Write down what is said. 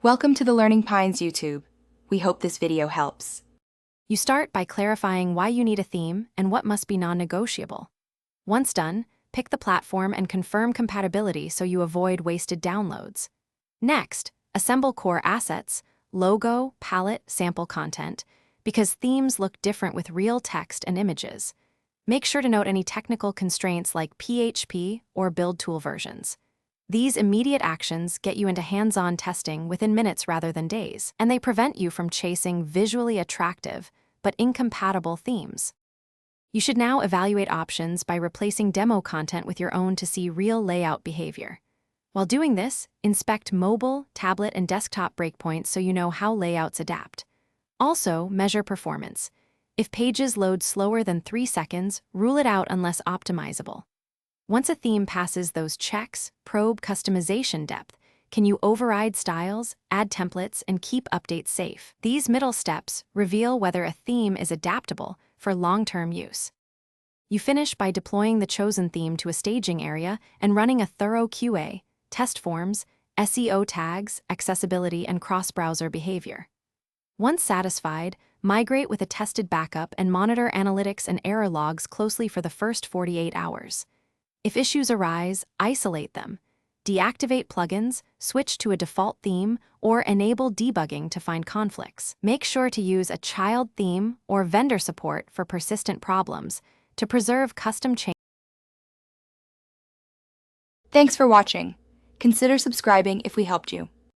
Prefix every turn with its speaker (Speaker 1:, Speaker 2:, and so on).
Speaker 1: Welcome to the Learning Pines YouTube. We hope this video helps.
Speaker 2: You start by clarifying why you need a theme and what must be non-negotiable. Once done, pick the platform and confirm compatibility so you avoid wasted downloads. Next, assemble core assets, logo, palette, sample content, because themes look different with real text and images. Make sure to note any technical constraints like PHP or build tool versions. These immediate actions get you into hands-on testing within minutes rather than days, and they prevent you from chasing visually attractive but incompatible themes. You should now evaluate options by replacing demo content with your own to see real layout behavior. While doing this, inspect mobile, tablet, and desktop breakpoints so you know how layouts adapt. Also, measure performance. If pages load slower than 3 seconds, rule it out unless optimizable. Once a theme passes those checks, probe customization depth. Can you override styles, add templates, and keep updates safe? These middle steps reveal whether a theme is adaptable for long-term use. You finish by deploying the chosen theme to a staging area and running a thorough QA, test forms, SEO tags, accessibility, and cross-browser behavior. Once satisfied, migrate with a tested backup and monitor analytics and error logs closely for the first 48 hours. If issues arise, isolate them. Deactivate plugins, switch to a default theme, or enable debugging to find conflicts. Make sure to use a child theme or vendor support for persistent problems to preserve custom changes.
Speaker 1: Thanks for watching. Consider subscribing if we helped you.